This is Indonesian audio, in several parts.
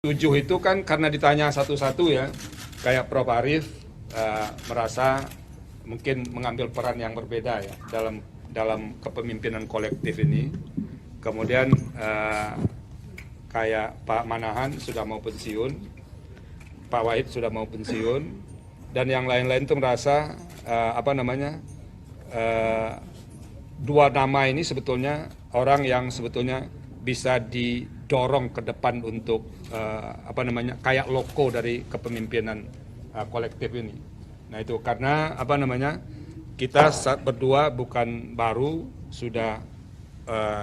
Tujuh itu kan karena ditanya satu-satu ya, kayak Prof. Arief merasa mungkin mengambil peran yang berbeda ya dalam kepemimpinan kolektif ini. Kemudian kayak Pak Manahan sudah mau pensiun, Pak Wahid sudah mau pensiun, dan yang lain-lain itu merasa dua nama ini sebetulnya orang yang sebetulnya bisa didorong ke depan untuk kayak loko dari kepemimpinan kolektif ini. Nah itu karena kita berdua bukan baru, sudah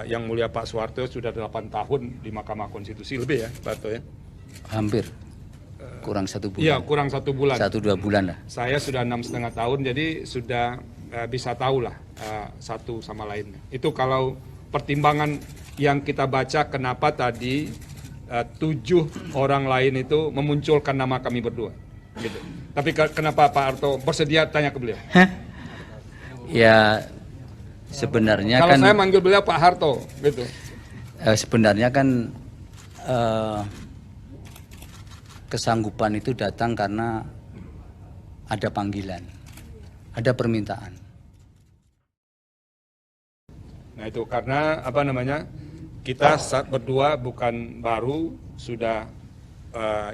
yang mulia Pak Soeharto sudah 8 tahun di Mahkamah Konstitusi lebih ya Pak Harto ya. Hampir kurang 1 bulan. Iya kurang 1 bulan. 1-2 bulan lah. Saya sudah 6,5 tahun, jadi sudah bisa tahu lah satu sama lainnya. Itu kalau pertimbangan yang kita baca kenapa tadi 7 orang lain itu memunculkan nama kami berdua. Gitu. Tapi kenapa Pak Harto bersedia tanya ke beliau? Ya sebenarnya kalau kan saya manggil beliau Pak Harto gitu. Sebenarnya kan kesanggupan itu datang karena ada panggilan, ada permintaan. Nah itu karena kita berdua bukan baru, sudah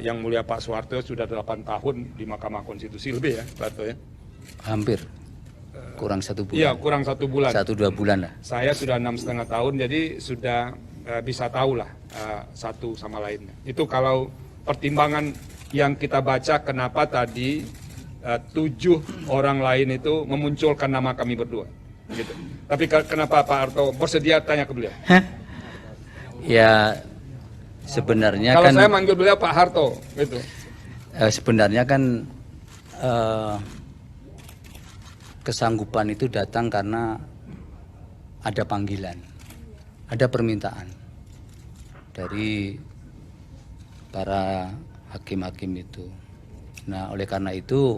yang mulia Pak Soeharto sudah 8 tahun di Mahkamah Konstitusi lebih ya Pak Harto ya. Hampir kurang 1 bulan. Iya kurang 1 bulan. 1-2 bulan lah. Saya sudah 6,5 tahun, jadi sudah bisa tahu lah satu sama lainnya. Itu kalau pertimbangan yang kita baca kenapa tadi 7 orang lain itu memunculkan nama kami berdua. Gitu. Tapi kenapa Pak Harto bersedia tanya ke beliau? Ya sebenarnya kalau kan saya manggil beliau Pak Harto gitu. Sebenarnya kan kesanggupan itu datang karena ada panggilan, ada permintaan dari para hakim-hakim itu. Nah, oleh karena itu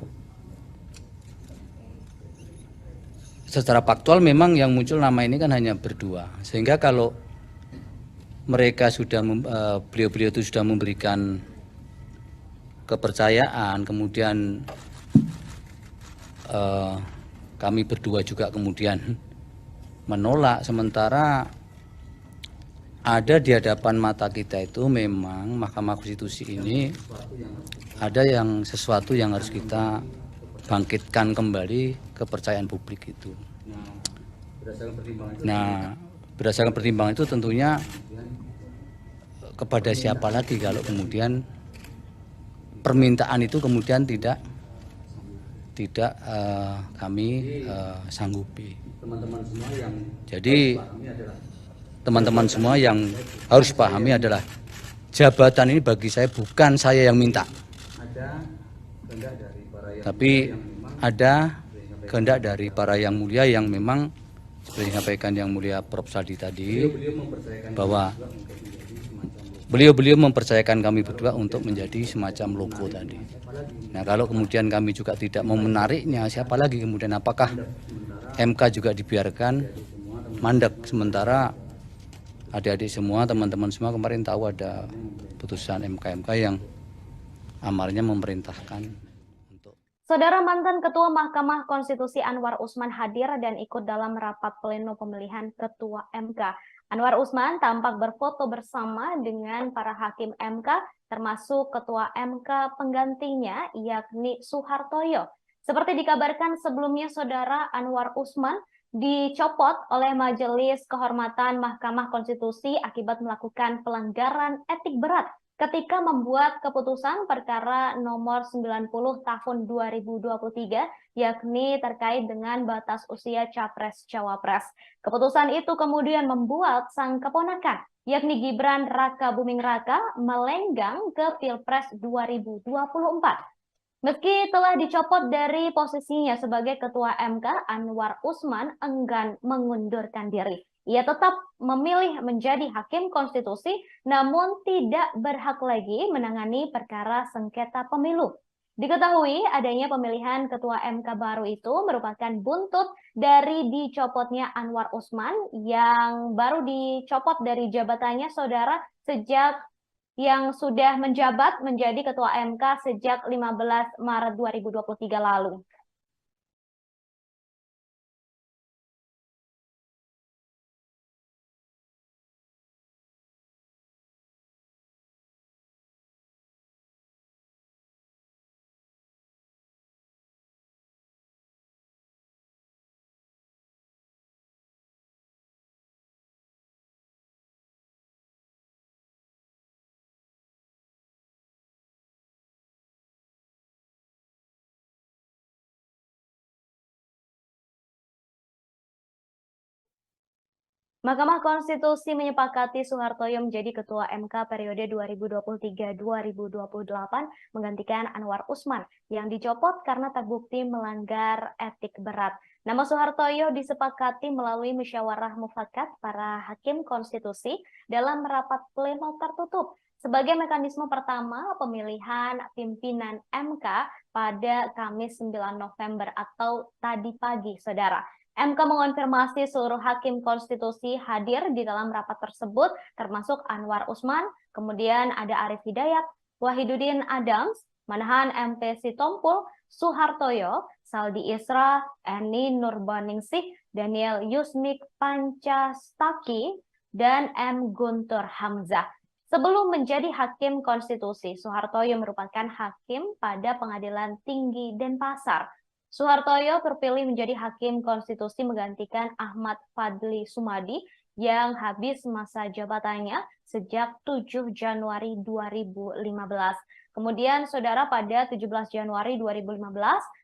secara faktual memang yang muncul nama ini kan hanya berdua. Sehingga kalau mereka sudah beliau-beliau itu sudah memberikan kepercayaan, kemudian kami berdua juga kemudian menolak, sementara ada di hadapan mata kita itu memang Mahkamah Konstitusi ini ada sesuatu yang harus kita bangkitkan kembali kepercayaan publik itu. Nah, berdasarkan pertimbangan itu tentunya kepada siapa lagi kalau kemudian permintaan itu kemudian tidak kami sanggupi. Jadi teman-teman semua yang harus pahami adalah jabatan ini bagi saya bukan saya yang minta, tapi ada kehendak dari para yang mulia yang memang seperti disampaikan yang mulia Prof. Saldi tadi, bahwa beliau mempercayakan kami berdua untuk menjadi semacam logo tadi. Nah, kalau kemudian kami juga tidak mau menariknya, siapa lagi kemudian? Apakah MK juga dibiarkan mandek, sementara adik-adik semua, teman-teman semua kemarin tahu ada putusan MK yang amarnya memerintahkan untuk. Saudara, mantan Ketua Mahkamah Konstitusi Anwar Usman hadir dan ikut dalam rapat pleno pemilihan Ketua MK. Anwar Usman tampak berfoto bersama dengan para hakim MK, termasuk Ketua MK penggantinya, yakni Soehartoyo. Seperti dikabarkan sebelumnya, Saudara, Anwar Usman dicopot oleh Majelis Kehormatan Mahkamah Konstitusi akibat melakukan pelanggaran etik berat ketika membuat keputusan perkara nomor 90 tahun 2023, yakni terkait dengan batas usia Capres-Cawapres. Keputusan itu kemudian membuat sang keponakan, yakni Gibran Raka Buming Raka, melenggang ke Pilpres 2024. Meski telah dicopot dari posisinya sebagai Ketua MK, Anwar Usman enggan mengundurkan diri. Ia tetap memilih menjadi hakim konstitusi, namun tidak berhak lagi menangani perkara sengketa pemilu. Diketahui adanya pemilihan Ketua MK baru itu merupakan buntut dari dicopotnya Anwar Usman yang baru dicopot dari jabatannya, Saudara, sejak yang sudah menjabat menjadi Ketua MK sejak 15 Maret 2023 lalu. Mahkamah Konstitusi menyepakati Soehartoyo menjadi Ketua MK periode 2023-2028 menggantikan Anwar Usman yang dicopot karena terbukti melanggar etik berat. Nama Soehartoyo disepakati melalui musyawarah mufakat para hakim konstitusi dalam rapat pleno tertutup sebagai mekanisme pertama pemilihan pimpinan MK pada Kamis 9 November atau tadi pagi, Saudara. MK mengonfirmasi seluruh hakim konstitusi hadir di dalam rapat tersebut, termasuk Anwar Usman, kemudian ada Arief Hidayat, Wahidudin Adams, Manahan MP Sitompul, Soehartoyo, Saldi Isra, Eni Nurbaningsih, Daniel Yusmik Pancastaki, dan M. Guntur Hamzah. Sebelum menjadi hakim konstitusi, Soehartoyo merupakan hakim pada Pengadilan Tinggi Denpasar. Soehartoyo terpilih menjadi hakim konstitusi menggantikan Ahmad Fadli Sumadi yang habis masa jabatannya sejak 7 Januari 2015. Kemudian, Saudara, pada 17 Januari 2015,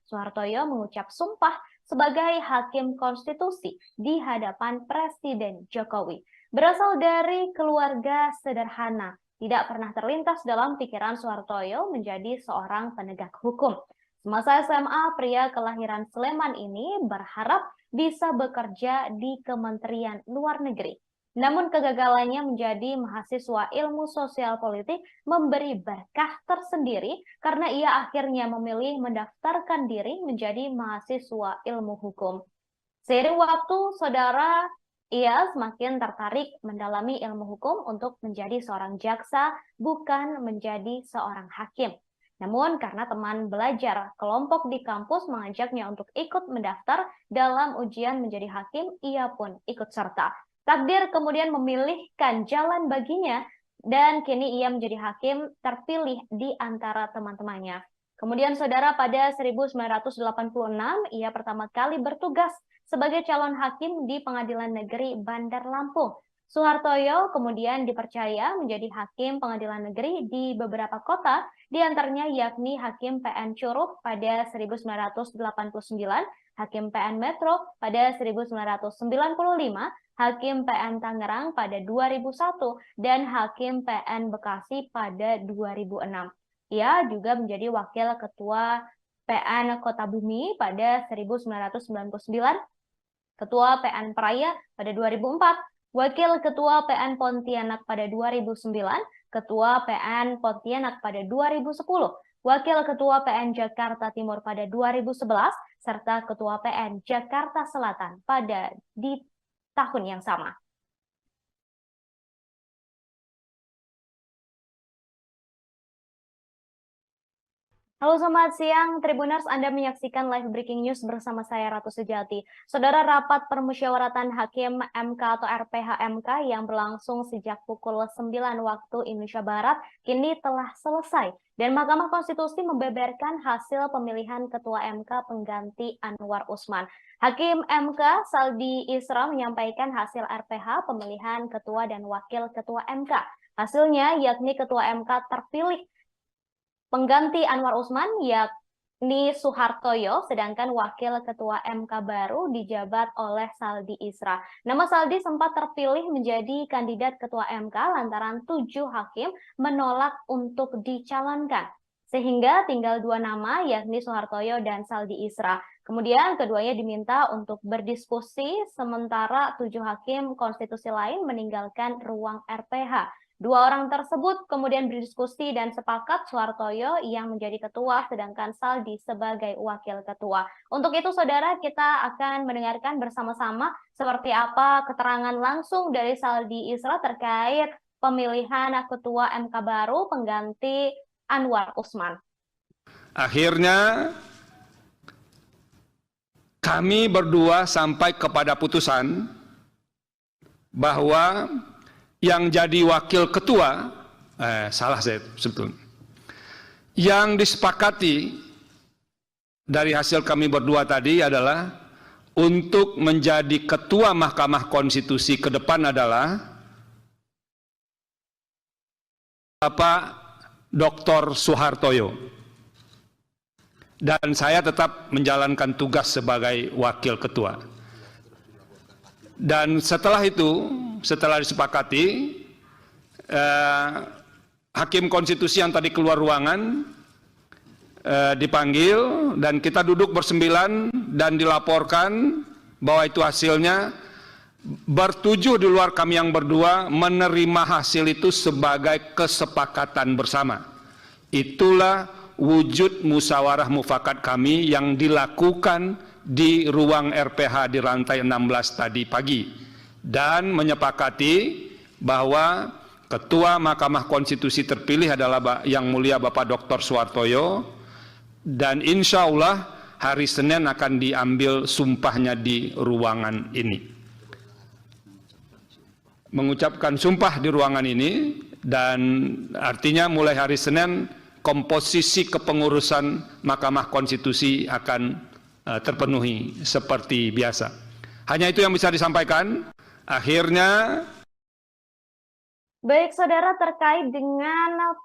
Soehartoyo mengucap sumpah sebagai hakim konstitusi di hadapan Presiden Jokowi. Berasal dari keluarga sederhana, tidak pernah terlintas dalam pikiran Soehartoyo menjadi seorang penegak hukum. Semasa SMA, pria kelahiran Sleman ini berharap bisa bekerja di Kementerian Luar Negeri. Namun kegagalannya menjadi mahasiswa ilmu sosial politik memberi berkah tersendiri karena ia akhirnya memilih mendaftarkan diri menjadi mahasiswa ilmu hukum. Seiring waktu, Saudara, ia semakin tertarik mendalami ilmu hukum untuk menjadi seorang jaksa, bukan menjadi seorang hakim. Namun karena teman belajar kelompok di kampus mengajaknya untuk ikut mendaftar dalam ujian menjadi hakim, ia pun ikut serta. Takdir kemudian memilihkan jalan baginya dan kini ia menjadi hakim terpilih di antara teman-temannya. Kemudian, Saudara, pada 1986 ia pertama kali bertugas sebagai calon hakim di Pengadilan Negeri Bandar Lampung. Soehartoyo kemudian dipercaya menjadi hakim pengadilan negeri di beberapa kota, di antaranya yakni Hakim PN Curug pada 1989, Hakim PN Metro pada 1995, Hakim PN Tangerang pada 2001, dan Hakim PN Bekasi pada 2006. Ia juga menjadi Wakil Ketua PN Kota Bumi pada 1999, Ketua PN Peraya pada 2004, Wakil Ketua PN Pontianak pada 2009, Ketua PN Pontianak pada 2010, Wakil Ketua PN Jakarta Timur pada 2011, serta Ketua PN Jakarta Selatan pada di tahun yang sama. Halo, selamat siang Tribuners, Anda menyaksikan live breaking news bersama saya Ratu Sejati. Saudara, rapat permusyawaratan Hakim MK atau RPH MK yang berlangsung sejak pukul 9 waktu Indonesia Barat kini telah selesai dan Mahkamah Konstitusi membeberkan hasil pemilihan Ketua MK pengganti Anwar Usman. Hakim MK Saldi Isra menyampaikan hasil RPH pemilihan Ketua dan Wakil Ketua MK. Hasilnya yakni Ketua MK terpilih pengganti Anwar Usman yakni Soehartoyo, sedangkan Wakil Ketua MK baru dijabat oleh Saldi Isra. Nama Saldi sempat terpilih menjadi kandidat Ketua MK lantaran 7 hakim menolak untuk dicalonkan. Sehingga tinggal 2 nama yakni Soehartoyo dan Saldi Isra. Kemudian keduanya diminta untuk berdiskusi sementara 7 hakim konstitusi lain meninggalkan ruang RPH. 2 orang tersebut kemudian berdiskusi dan sepakat Soehartoyo yang menjadi ketua, sedangkan Saldi sebagai wakil ketua. Untuk itu, Saudara, kita akan mendengarkan bersama-sama seperti apa keterangan langsung dari Saldi Isra terkait pemilihan Ketua MK baru pengganti Anwar Usman. Akhirnya kami berdua sampai kepada putusan bahwa yang jadi wakil ketua, salah saya sebetulnya, yang disepakati dari hasil kami berdua tadi adalah untuk menjadi ketua Mahkamah Konstitusi ke depan adalah Bapak Dr. Soehartoyo. Dan saya tetap menjalankan tugas sebagai wakil ketua. Dan setelah itu, setelah disepakati, Hakim Konstitusi yang tadi keluar ruangan dipanggil dan kita duduk bersembilan dan dilaporkan bahwa itu hasilnya. Bertujuh di luar kami yang berdua menerima hasil itu sebagai kesepakatan bersama. Itulah wujud musyawarah mufakat kami yang dilakukan di ruang RPH di lantai 16 tadi pagi, dan menyepakati bahwa Ketua Mahkamah Konstitusi terpilih adalah Yang Mulia Bapak Dr. Soehartoyo, dan insya Allah hari Senin akan diambil sumpahnya di ruangan ini. Mengucapkan sumpah di ruangan ini, dan artinya mulai hari Senin komposisi kepengurusan Mahkamah Konstitusi akan terpenuhi seperti biasa. Hanya itu yang bisa disampaikan. Akhirnya, baik saudara, terkait dengan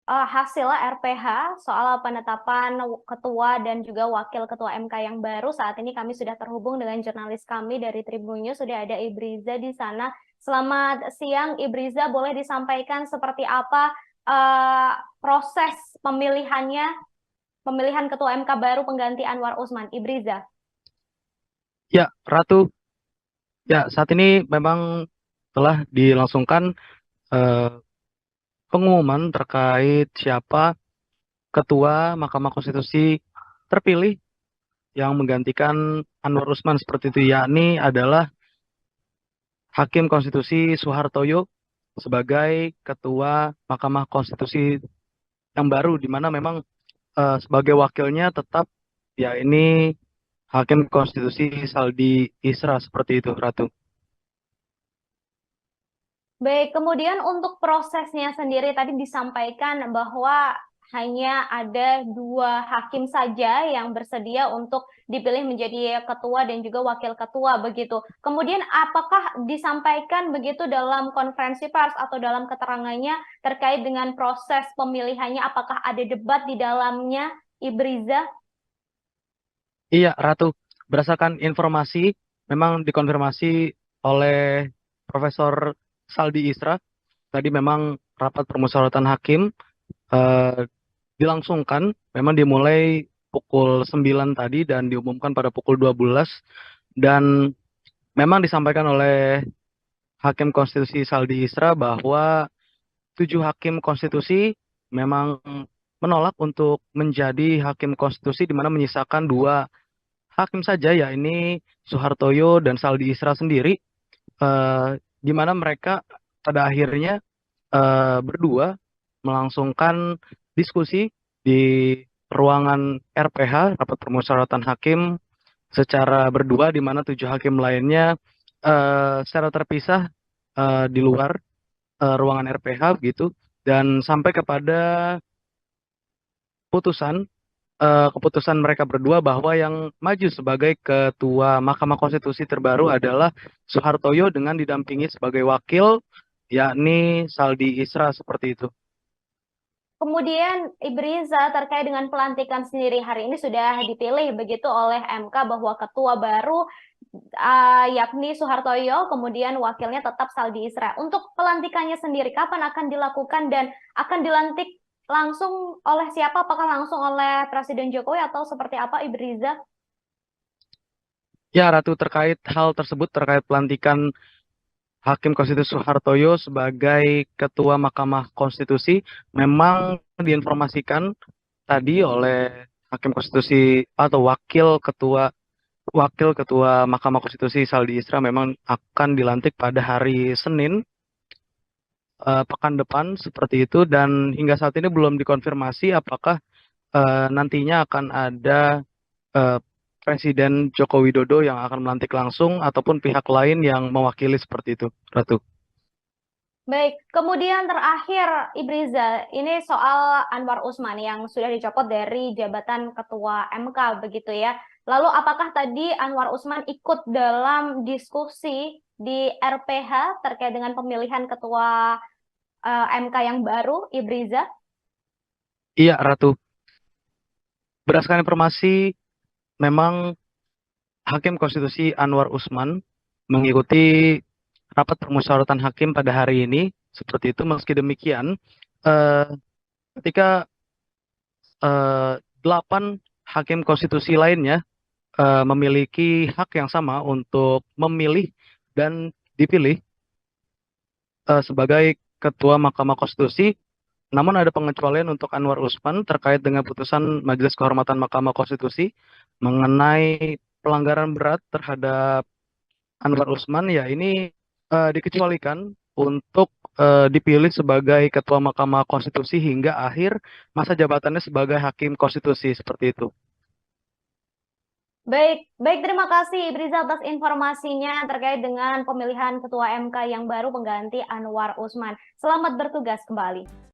hasil RPH soal penetapan ketua dan juga wakil ketua MK yang baru, saat ini kami sudah terhubung dengan jurnalis kami dari Tribun News, sudah ada Ibriza di sana. Selamat siang Ibriza, boleh disampaikan seperti apa proses pemilihan ketua MK baru pengganti Anwar Usman, Ibriza? Ya, Ratu. Ya, saat ini memang telah dilangsungkan pengumuman terkait siapa Ketua Mahkamah Konstitusi terpilih yang menggantikan Anwar Usman seperti itu, yakni adalah Hakim Konstitusi Soehartoyo sebagai Ketua Mahkamah Konstitusi yang baru, di mana memang sebagai wakilnya tetap ya ini Hakim Konstitusi Saldi Isra seperti itu, Ratu. Baik, kemudian untuk prosesnya sendiri tadi disampaikan bahwa hanya ada 2 hakim saja yang bersedia untuk dipilih menjadi ketua dan juga wakil ketua begitu. Kemudian apakah disampaikan begitu dalam konferensi pers atau dalam keterangannya terkait dengan proses pemilihannya, apakah ada debat di dalamnya, Ibriza? Iya, Ratu. Berdasarkan informasi, memang dikonfirmasi oleh Profesor Saldi Isra. Tadi memang rapat permusyawaratan hakim dilangsungkan, memang dimulai pukul 9 tadi dan diumumkan pada pukul 12. Dan memang disampaikan oleh Hakim Konstitusi Saldi Isra bahwa 7 hakim konstitusi memang menolak untuk menjadi hakim konstitusi, di mana menyisakan 2 hakim saja, yakni Soehartoyo dan Saldi Isra sendiri, di mana mereka pada akhirnya berdua melangsungkan diskusi di ruangan RPH, rapat permusyawaratan hakim, secara berdua, di mana 7 hakim lainnya secara terpisah di luar ruangan RPH begitu, dan sampai kepada keputusan mereka berdua bahwa yang maju sebagai Ketua Mahkamah Konstitusi terbaru adalah Soehartoyo dengan didampingi sebagai wakil, yakni Saldi Isra seperti itu. Kemudian Ibriza, terkait dengan pelantikan sendiri, hari ini sudah dipilih begitu oleh MK bahwa ketua baru yakni Soehartoyo, kemudian wakilnya tetap Saldi Isra. Untuk pelantikannya sendiri kapan akan dilakukan dan akan dilantik langsung oleh siapa? Apakah langsung oleh Presiden Jokowi atau seperti apa, Ibriza? Ya, Ratu, terkait hal tersebut, terkait pelantikan Hakim Konstitusi Soehartoyo sebagai Ketua Mahkamah Konstitusi, memang diinformasikan tadi oleh Hakim Konstitusi atau Wakil Ketua Mahkamah Konstitusi Saldi Isra memang akan dilantik pada hari Senin pekan depan seperti itu, dan hingga saat ini belum dikonfirmasi apakah nantinya akan ada eh, Presiden Joko Widodo yang akan melantik langsung ataupun pihak lain yang mewakili seperti itu, Ratu. Baik, kemudian terakhir Ibriza, ini soal Anwar Usman yang sudah dicopot dari jabatan Ketua MK begitu ya. Lalu apakah tadi Anwar Usman ikut dalam diskusi di RPH terkait dengan pemilihan Ketua MK yang baru, Ibriza? Iya, Ratu. Berdasarkan informasi, memang Hakim Konstitusi Anwar Usman mengikuti rapat permusyawaratan hakim pada hari ini. Seperti itu, meski demikian, eh, ketika 8 hakim konstitusi lainnya memiliki hak yang sama untuk memilih dan dipilih sebagai Ketua Mahkamah Konstitusi, namun ada pengecualian untuk Anwar Usman terkait dengan putusan Majelis Kehormatan Mahkamah Konstitusi mengenai pelanggaran berat terhadap Anwar Usman, ya ini dikecualikan untuk dipilih sebagai Ketua Mahkamah Konstitusi hingga akhir masa jabatannya sebagai Hakim Konstitusi, seperti itu. Baik, baik, terima kasih Ibriza atas informasinya terkait dengan pemilihan Ketua MK yang baru pengganti Anwar Usman. Selamat bertugas kembali.